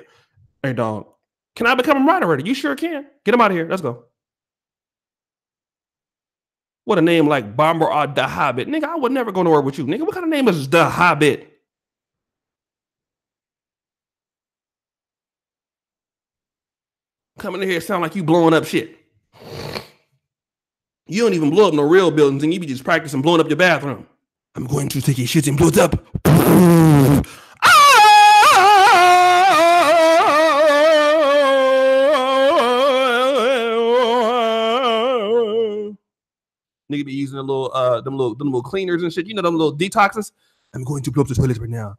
Hey dog, can I become a moderator? You sure can. Get him out of here. Let's go. What a name like Bomber or the Hobbit. Nigga, I would never go nowhere with you. Nigga, what kind of name is the Hobbit? Coming in here sound like you blowing up shit. You don't even blow up no real buildings and you be just practicing blowing up your bathroom. I'm going to take your shit and blow it up. Nigga be using them little cleaners and shit. You know them little detoxes. I'm going to blow up the toilet right now.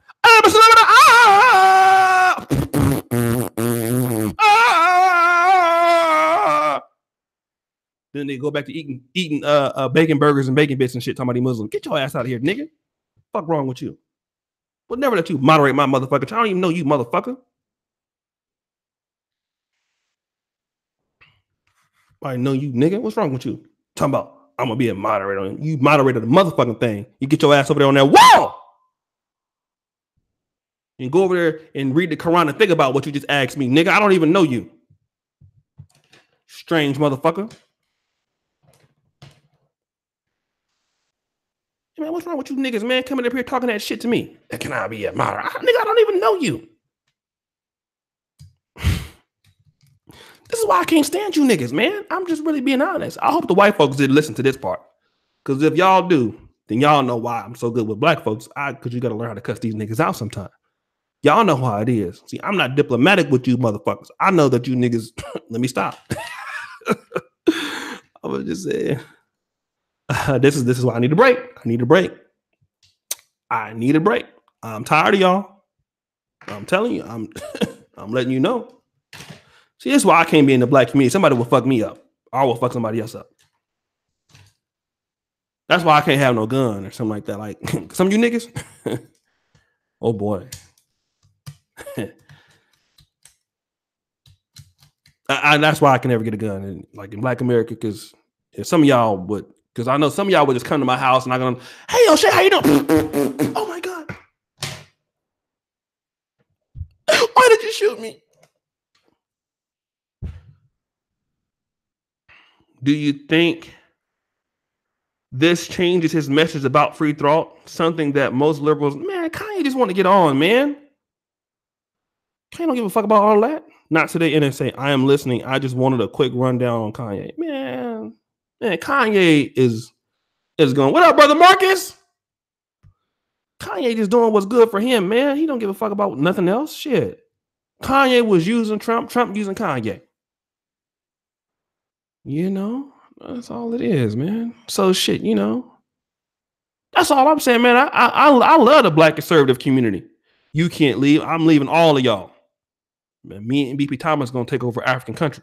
Then they go back to eating bacon burgers and bacon bits and shit. Talking about the Muslim. Get your ass out of here, nigga. Fuck wrong with you? Would never let you moderate my motherfucker. I don't even know you, motherfucker. I know you, nigga. What's wrong with you? Talking about I'm gonna be a moderator. You moderated the motherfucking thing. You get your ass over there on that wall. And go over there and read the Quran and think about what you just asked me, nigga. I don't even know you. Strange motherfucker. Man, what's wrong with you niggas, man? Coming up here talking that shit to me. Can I be a moderator? Nigga, I don't even know you. This is why I can't stand you niggas, man. I'm just really being honest. I hope the white folks did listen to this part. Because if y'all do, then y'all know why I'm so good with black folks. Because you got to learn how to cuss these niggas out sometime. Y'all know how it is. See, I'm not diplomatic with you motherfuckers. I know that you niggas, let me stop. I was just saying, this is why I need a break. I need a break. I'm tired of y'all. I'm telling you, I'm letting you know. See, that's why I can't be in the black community. Somebody will fuck me up. Or I will fuck somebody else up. That's why I can't have no gun or something like that. Like some of you niggas. Oh boy. That's why I can never get a gun in Black America, because if some of y'all would, because I know some of y'all would just come to my house and I'm gonna, hey yo, Shay, how you doing? Oh my god, why did you shoot me? Do you think this changes his message about free thought? Something that most liberals, man, Kanye just want to get on, man. Kanye don't give a fuck about all that. Not today, NSA. I am listening. I just wanted a quick rundown on Kanye. Man, Kanye is going, what up, brother Marcus? Kanye just doing what's good for him, man. He don't give a fuck about nothing else. Shit. Kanye was using Trump, Trump using Kanye. You know, that's all it is, man. So shit, you know. That's all I'm saying, man. I love the black conservative community. You can't leave. I'm leaving all of y'all. Man, me and BP Thomas gonna take over African country.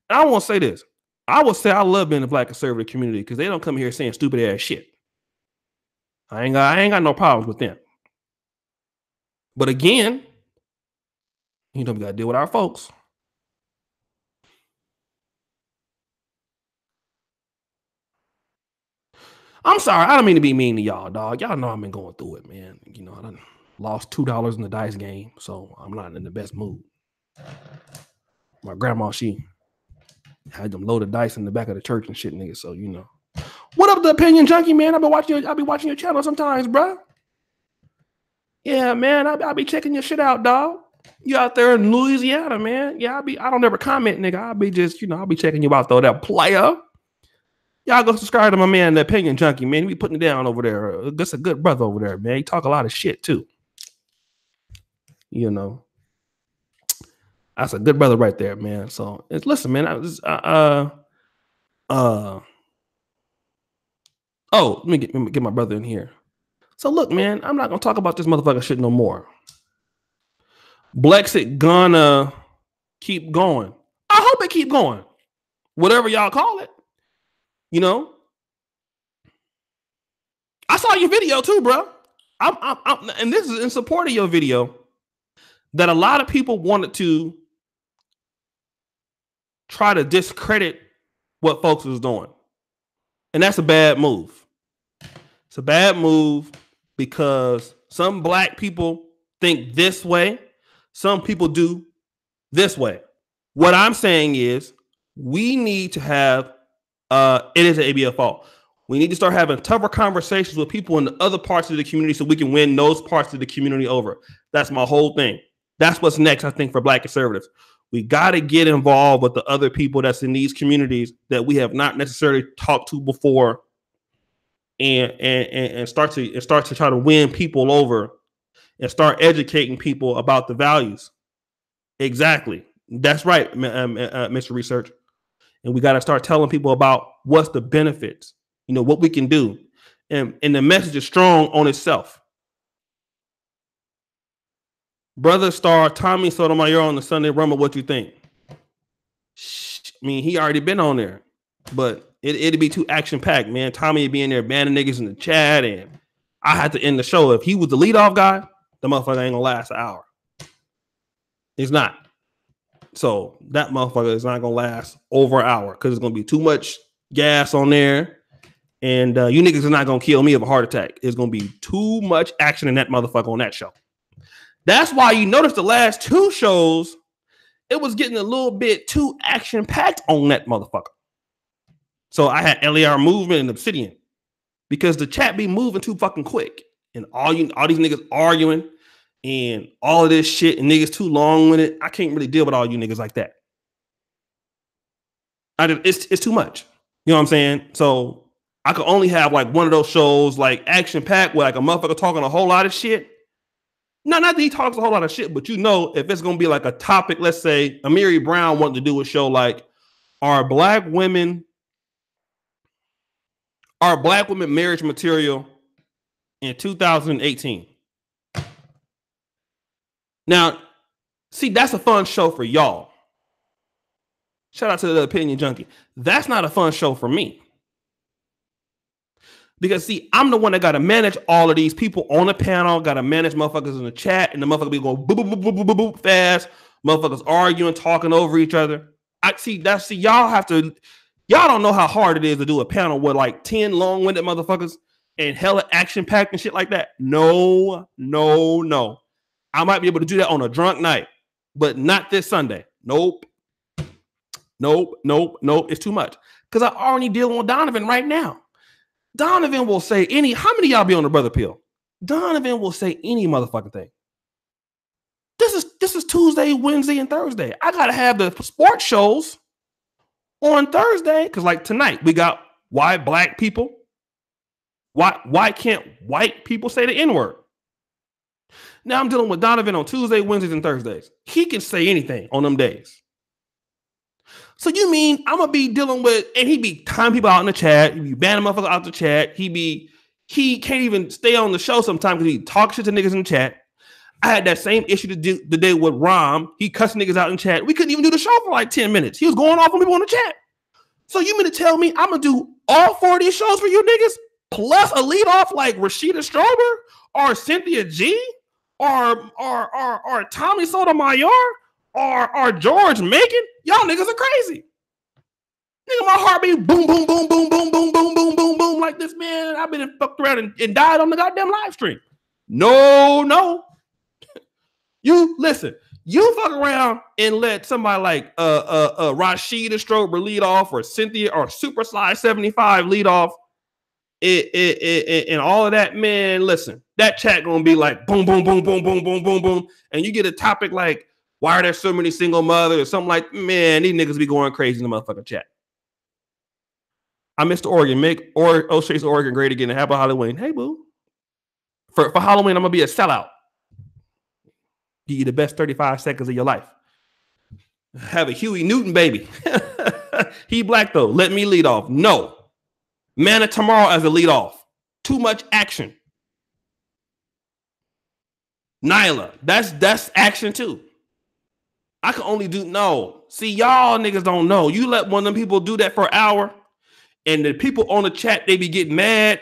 And I won't say this. I will say I love being in the black conservative community because they don't come here saying stupid ass shit. I ain't got no problems with them. But again, you know we gotta deal with our folks. I'm sorry, I don't mean to be mean to y'all, dog. Y'all know I've been going through it, man. You know, I done lost $2 in the dice game, so I'm not in the best mood. My grandma, she had them loaded dice in the back of the church and shit, nigga. So you know, what up, the opinion junkie, man? I'll be watching your channel sometimes, bro. Yeah, man, I'll be checking your shit out, dog. You out there in Louisiana, man? Yeah, I don't ever comment, nigga. I'll be just, you know, I'll be checking you out though, that player. Y'all go subscribe to my man, the opinion junkie, man. He be putting it down over there. That's a good brother over there, man. He talk a lot of shit too. You know. That's a good brother right there, man. So listen, man. Oh, let me get my brother in here. So look, man, I'm not gonna talk about this motherfucker shit no more. Blexit gonna keep going. I hope it keep going. Whatever y'all call it. You know. I saw your video too, bro. And this is in support of your video, that a lot of people wanted to try to discredit what folks was doing. And that's a bad move. It's a bad move because some black people think this way. Some people do this way. What I'm saying is we need to have, it is an ABF fault. We need to start having tougher conversations with people in the other parts of the community so we can win those parts of the community over. That's my whole thing. That's what's next, I think, for black conservatives. We got to get involved with the other people that's in these communities that we have not necessarily talked to before, and start to try to win people over and start educating people about the values. Exactly. That's right, Mr. Research. And we got to start telling people about what's the benefits, what we can do. And the message is strong on itself. Brother star Tommy Sotomayor on the Sunday Rumble, what you think? I mean, he already been on there, but it'd be too action-packed, man. Tommy would be in there banning niggas in the chat, and I had to end the show. If he was the leadoff guy, the motherfucker ain't gonna last an hour. He's not. So that motherfucker is not gonna last over an hour because it's gonna be too much gas on there. And you niggas are not gonna kill me of a heart attack. It's gonna be too much action in that motherfucker on that show. That's why you notice the last two shows, it was getting a little bit too action-packed on that motherfucker. So I had LAR Movement and Obsidian because the chat be moving too fucking quick. And all these niggas arguing and all of this shit, and niggas too long with it. I can't really deal with all you niggas like that. It's too much. You know what I'm saying? So I could only have like one of those shows, like action-packed, where like a motherfucker talking a whole lot of shit. No, not that he talks a whole lot of shit, but if it's gonna be like a topic, let's say Amiri Brown wanted to do a show like, are black women marriage material in 2018? Now, see, that's a fun show for y'all. Shout out to the Opinion Junkie. That's not a fun show for me. Because, see, I'm the one that got to manage all of these people on the panel, got to manage motherfuckers in the chat, and the motherfucker be going boop, boop, boop, boop, boop, boop, fast. Motherfuckers arguing, talking over each other. Y'all don't know how hard it is to do a panel with like 10 long-winded motherfuckers and hella action-packed and shit like that. No. I might be able to do that on a drunk night, but not this Sunday. Nope. It's too much. Because I already dealing with Donovan right now. Donovan will say how many of y'all be on the brother pill? Donovan will say any motherfucking thing. This is Tuesday, Wednesday, and Thursday. I gotta have the sports shows on Thursday because like tonight we got why black people. Why can't white people say the N-word? Now I'm dealing with Donovan on Tuesday, Wednesdays, and Thursdays. He can say anything on them days. So you mean I'm gonna be dealing with, and he be timing people out in the chat, he be banning motherfuckers out the chat, he can't even stay on the show sometimes because he talks shit to niggas in the chat. I had that same issue to do the day with Rom. He cussed niggas out in chat. We couldn't even do the show for like 10 minutes. He was going off on people in the chat. So you mean to tell me I'm gonna do all 4 of these shows for you niggas plus a lead off like Rashida Strober or Cynthia G or Tommy Sotomayor or George Macon? Y'all niggas are crazy. Nigga, my heart be boom, boom, boom, boom, boom, boom, boom, boom, boom, boom like this, man. I've been fucked around and died on the goddamn live stream. No. You listen, you fuck around and let somebody like Rashida Strober lead off or Cynthia or Super Sly 75 lead off and all of that, man. Listen, that chat gonna be like boom, boom, boom, boom, boom, boom, boom, boom. And you get a topic like, why are there so many single mothers or something like, man, these niggas be going crazy in the motherfucking chat. I missed Oregon. Make O'Shea's Oregon great again. And how about Halloween? Hey, boo. For Halloween, I'm going to be a sellout. Give you the best 35 seconds of your life. Have a Huey Newton baby. He black, though. Let me lead off. No. Man of Tomorrow as a lead off. Too much action. Nyla. That's action, too. I can only do no. See, y'all niggas don't know. You let one of them people do that for an hour, and the people on the chat, they be getting mad.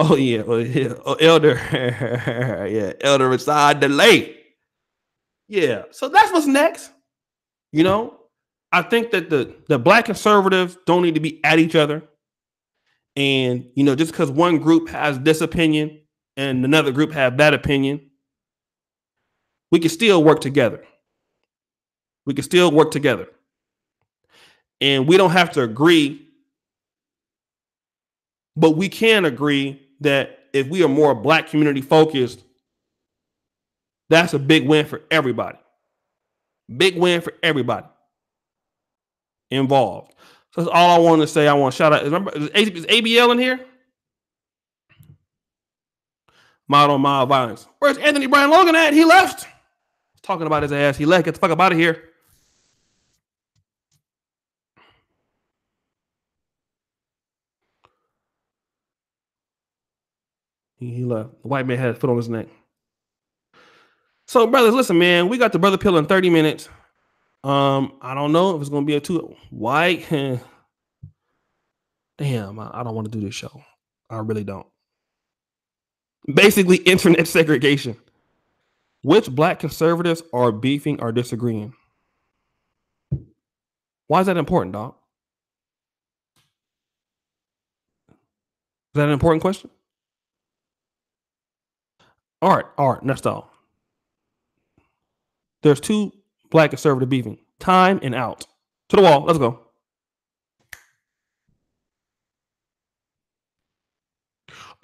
Oh yeah, oh, Elder, yeah, Elder Rashad Delay. Yeah, so that's what's next. You know, I think that the black conservatives don't need to be at each other, and just because one group has this opinion and another group have that opinion, we can still work together. We can still work together, and we don't have to agree, but we can agree that if we are more black community focused, that's a big win for everybody. Big win for everybody involved. So that's all I want to say. I want to shout out. Is ABL in here? Mild on mild violence. Where's Anthony Brian Logan at? He left. Talking about his ass. He left. Get the fuck up out of here. He left. The white man had his foot on his neck. So, brothers, listen, man. We got the brother pill in 30 minutes. I don't know if it's gonna be a two white. Damn, I don't want to do this show. I really don't. Basically, internet segregation. Which black conservatives are beefing or disagreeing? Why is that important, dog? Is that an important question? All right, that's all. There's two black conservative beefing. Time and out. To the wall. Let's go.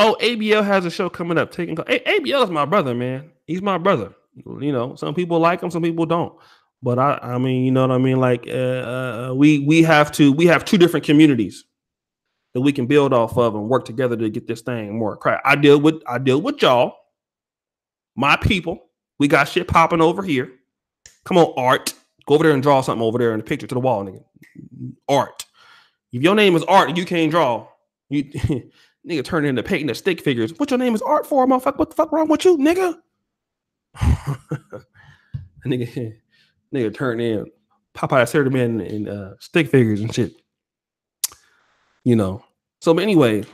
Oh, ABL has a show coming up. ABL is my brother, man. He's my brother. Some people like him, some people don't. But I mean, you know what I mean? Like, we have two different communities that we can build off of and work together to get this thing more crack. I deal with y'all, my people. We got shit popping over here. Come on, Art. Go over there and draw something over there in the picture to the wall, nigga. Art. If your name is Art and you can't draw, you nigga turn into painting the stick figures. What your name is Art for, motherfucker? What the fuck wrong with you, nigga? nigga turn in Popeye Saturday Man and stick figures and shit. So but anyway,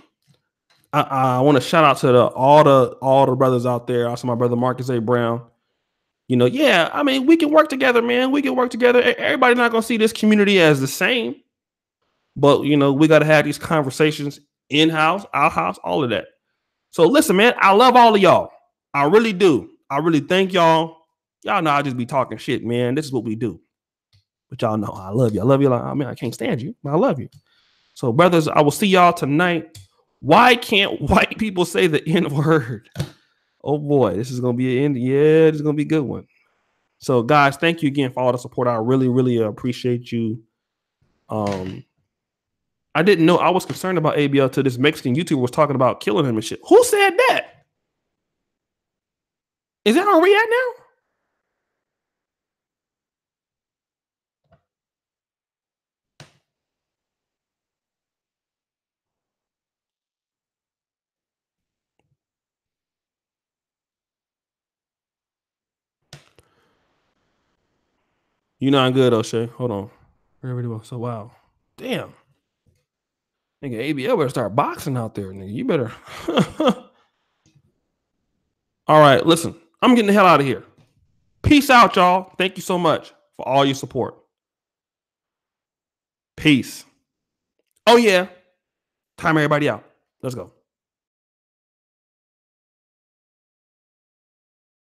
I want to shout out to all the brothers out there. Also my brother Marcus A. Brown. Yeah, I mean, we can work together, man. We can work together. Everybody's not gonna see this community as the same, but we got to have these conversations in-house, out-house, all of that. So listen, man, I love all of y'all. I really do. I really thank y'all. Y'all know I just be talking shit, man. This is what we do. But y'all know I love you. I love you. I mean, I can't stand you, but I love you. So, brothers, I will see y'all tonight. Why can't white people say the N-word? Oh boy, this is gonna be an end. Yeah, this is gonna be a good one. So, guys, thank you again for all the support. I really, really appreciate you. I didn't know. I was concerned about ABL till this Mexican YouTuber was talking about killing him and shit. Who said that? Is that on React now? You not good, O'Shea. Hold on. Really well. So wow. Damn. Nigga, ABL better start boxing out there, nigga. You better. All right, listen. I'm getting the hell out of here. Peace out, y'all. Thank you so much for all your support. Peace. Oh yeah. Time everybody out. Let's go.